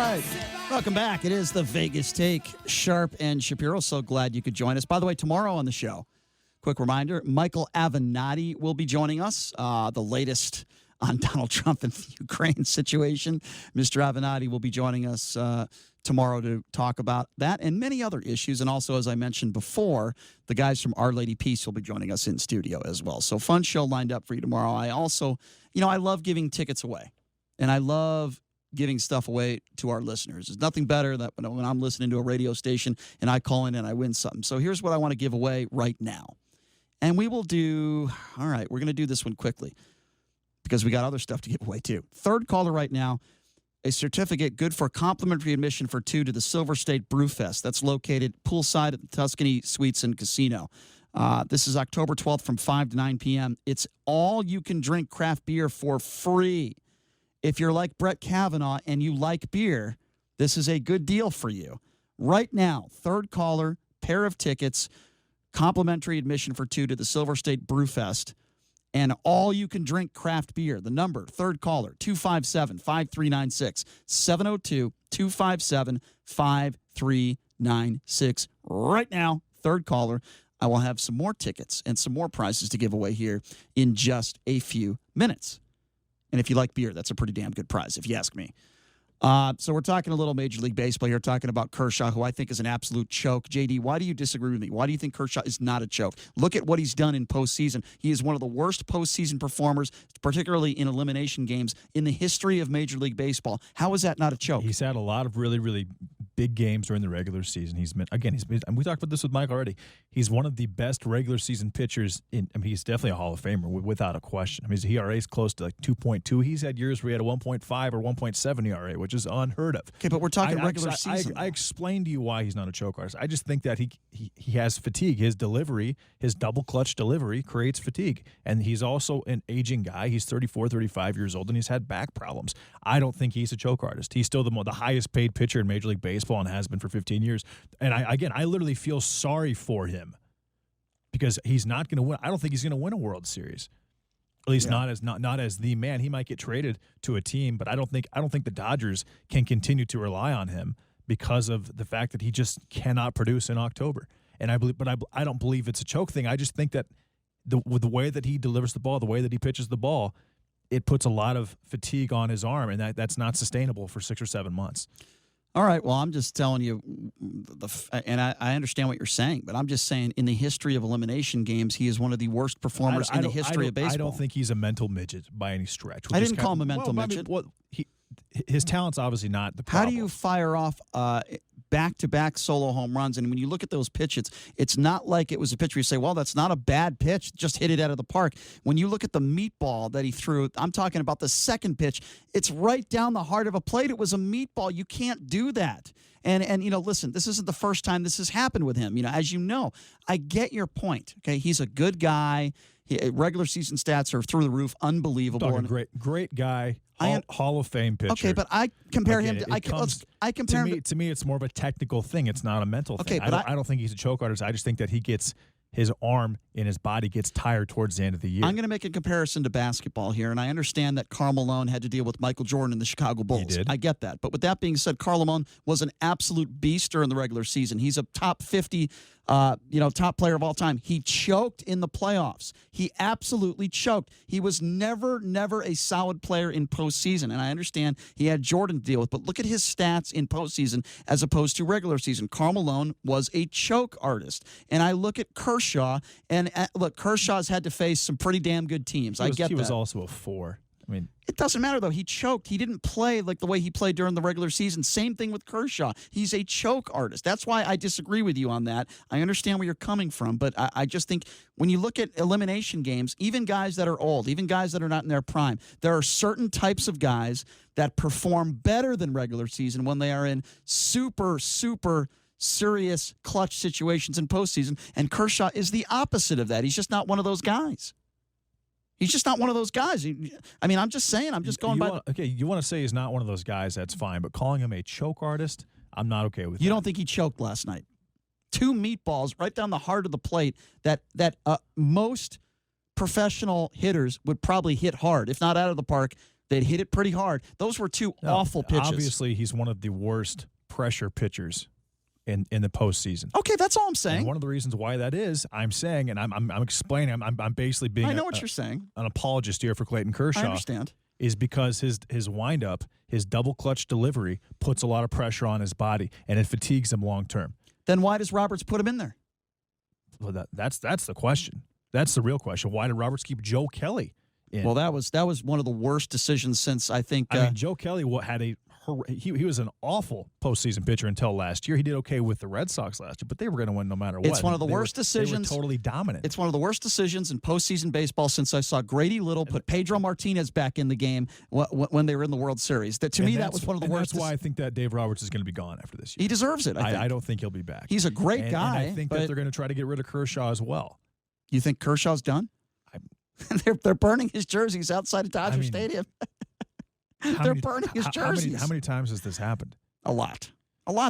right. Welcome back. It is the Vegas Take. Sharp and Shapiro. So glad you could join us. By the way, tomorrow on the show, quick reminder, Michael Avenatti will be joining us. The latest on Donald Trump and the Ukraine situation. Mr. Avenatti will be joining us tomorrow to talk about that and many other issues. And also, as I mentioned before, the guys from Our Lady Peace will be joining us in studio as well. So fun show lined up for you tomorrow. I also, I love giving tickets away. And I love giving stuff away to our listeners. There's nothing better than when I'm listening to a radio station and I call in and I win something. So here's what I want to give away right now. And we will do, all right, we're going to do this one quickly because we got other stuff to give away too. Third caller right now, a certificate good for complimentary admission for two to the Silver State Brew Fest. That's located poolside at the Tuscany Suites and Casino. This is October 12th from 5 to 9 p.m. It's all you can drink craft beer for free. If you're like Brett Kavanaugh and you like beer, this is a good deal for you. Right now, third caller, pair of tickets, complimentary admission for two to the Silver State Brew Fest, and all you can drink craft beer. The number, third caller, 257-5396, 702-257-5396. Right now, third caller. I will have some more tickets and some more prizes to give away here in just a few minutes. And if you like beer, that's a pretty damn good prize, if you ask me. So we're talking a little Major League Baseball here, talking about Kershaw, who I think is an absolute choke. JD, why do you disagree with me? Why do you think Kershaw is not a choke? Look at what he's done in postseason. He is one of the worst postseason performers, particularly in elimination games, in the history of Major League Baseball. How is that not a choke? He's had a lot of really, really big games during the regular season. He's been, and we talked about this with Mike already. He's one of the best regular season pitchers. He's definitely a Hall of Famer without a question. His ERA is close to like 2.2. He's had years where he had a 1.5 or 1.7 ERA, which is unheard of. Okay, but we're talking regular season. I explained to you why he's not a choke artist. I just think that he has fatigue. His delivery, his double clutch delivery creates fatigue. And he's also an aging guy. He's 34, 35 years old, and he's had back problems. I don't think he's a choke artist. He's still the highest paid pitcher in Major League Baseball and has been for 15 years. And I literally feel sorry for him because he's not going to win. I don't think he's going to win a World Series. At least not as the man. He might get traded to a team, but I don't think the Dodgers can continue to rely on him because of the fact that he just cannot produce in October. And I don't believe it's a choke thing. I just think that with the way that he delivers the ball, the way that he pitches the ball, it puts a lot of fatigue on his arm, and that's not sustainable for 6 or 7 months. All right, well, I'm just telling you, and I understand what you're saying, but I'm just saying in the history of elimination games, he is one of the worst performers in the history of baseball. I don't think he's a mental midget by any stretch. I didn't call him a mental midget. His talent's obviously not the problem. How do you fire off back-to-back solo home runs? And when you look at those pitches, it's not like it was a pitch where you say, well, that's not a bad pitch, just hit it out of the park. When you look at the meatball that he threw, I'm talking about the second pitch, it's right down the heart of a plate. It was a meatball. You can't do that. And listen, this isn't the first time this has happened with him. As you know, I get your point. Okay, he's a good guy. Regular season stats are through the roof, unbelievable. Great guy, Hall of Fame pitcher. Okay, but I compare him to. I compare him to me. It's more of a technical thing. It's not a mental thing. But I don't think he's a choke artist. I just think that his arm in his body gets tired towards the end of the year. I'm going to make a comparison to basketball here, and I understand that Karl Malone had to deal with Michael Jordan and the Chicago Bulls. He did. I get that. But with that being said, Karl Malone was an absolute beast during the regular season. He's a top 50 top player of all time. He choked in the playoffs. He absolutely choked. He was never a solid player in postseason, and I understand he had Jordan to deal with, but look at his stats in postseason as opposed to regular season. Karl Malone was a choke artist, and I look at Kershaw, and look, Kershaw's had to face some pretty damn good teams. I get that. He was also a 4. I mean, it doesn't matter, though. He choked. He didn't play like the way he played during the regular season. Same thing with Kershaw. He's a choke artist. That's why I disagree with you on that. I understand where you're coming from, but I just think when you look at elimination games, even guys that are old, even guys that are not in their prime, there are certain types of guys that perform better than regular season when they are in super serious clutch situations in postseason, and Kershaw is the opposite of that. He's just not one of those guys. He's just not one of those guys. I'm just saying. I'm just going by. You want to say he's not one of those guys, that's fine. But calling him a choke artist, I'm not okay with that. You don't think he choked last night? 2 meatballs right down the heart of the plate that most professional hitters would probably hit hard, if not out of the park. They'd hit it pretty hard. Those were two awful pitches. Obviously, he's one of the worst pressure pitchers in the postseason. Okay, that's all I'm saying. And one of the reasons why that is, I'm saying, and I'm explaining, I'm basically being I know what you're saying. An apologist here for Clayton Kershaw. I understand. Is because his windup, his double clutch delivery puts a lot of pressure on his body, and it fatigues him long term. Then why does Roberts put him in there? Well, that's the question. That's the real question. Why did Roberts keep Joe Kelly in? Well, that was one of the worst decisions since I think. I mean, Joe Kelly had he was an awful postseason pitcher until last year. He did okay with the Red Sox last year, but they were going to win no matter what. It's one of the worst decisions. They were totally dominant. It's one of the worst decisions in postseason baseball since I saw Grady Little put Pedro Martinez back in the game when they were in the World Series. To me, that was one of the worst. That's why I think that Dave Roberts is going to be gone after this year. He deserves it. I don't think he'll be back. He's a great guy. And I think that they're going to try to get rid of Kershaw as well. You think Kershaw's done? They're burning his jerseys outside of Dodger Stadium. They're burning his jerseys. How many times has this happened? A lot.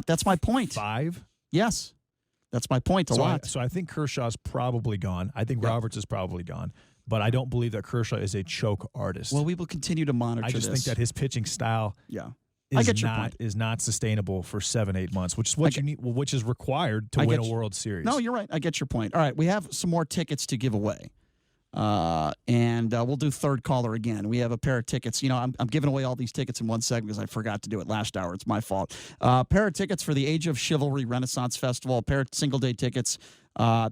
That's my point. 5? Yes. That's my point. A lot. So I think Kershaw's probably gone. I think Roberts is probably gone. But I don't believe that Kershaw is a choke artist. Well, we will continue to monitor this. I just think that his pitching style is not sustainable for 7-8 months, which is what you need, which is required to win a World Series. No, you're right. I get your point. All right, we have some more tickets to give away. And we'll do third caller again. We have a pair of tickets. You know, I'm giving away all these tickets in one segment because I forgot to do it last hour. It's my fault. Pair of tickets for the Age of Chivalry Renaissance Festival. A pair of single-day tickets.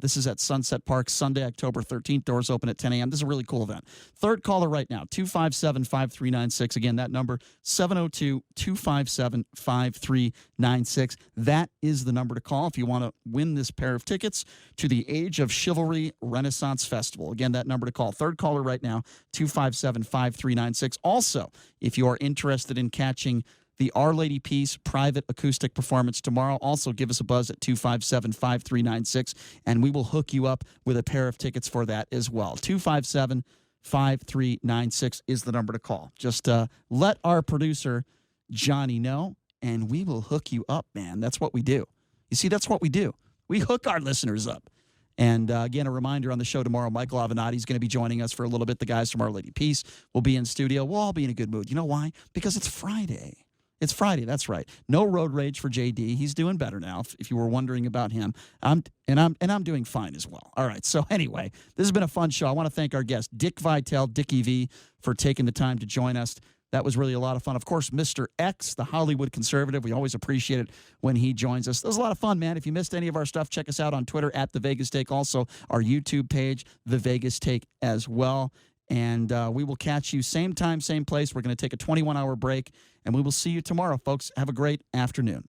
This is at Sunset Park, Sunday, October 13th. Doors open at 10 a.m. This is a really cool event. Third caller right now, 257-5396. Again, that number, 702-257-5396. That is the number to call if you want to win this pair of tickets to the Age of Chivalry Renaissance Festival. Again, that number to call. Third caller right now, 257-5396. Also, if you are interested in catching the Our Lady Peace private acoustic performance tomorrow, also give us a buzz at 257-5396, and we will hook you up with a pair of tickets for that as well. 257-5396 is the number to call. Just let our producer, Johnny, know, and we will hook you up, man. That's what we do. You see, that's what we do. We hook our listeners up. And again, a reminder on the show tomorrow, Michael Avenatti is going to be joining us for a little bit. The guys from Our Lady Peace will be in studio. We'll all be in a good mood. You know why? Because it's Friday. It's Friday, that's right. No road rage for JD. He's doing better now, if you were wondering about him. I'm doing fine as well. All right, so anyway, this has been a fun show. I want to thank our guest, Dick Vitale, Dickie V, for taking the time to join us. That was really a lot of fun. Of course, Mr. X, the Hollywood conservative. We always appreciate it when he joins us. That was a lot of fun, man. If you missed any of our stuff, check us out on Twitter at The Vegas Take. Also, our YouTube page, The Vegas Take as well. And we will catch you same time, same place. We're going to take a 21-hour break, and we will see you tomorrow, folks. Have a great afternoon.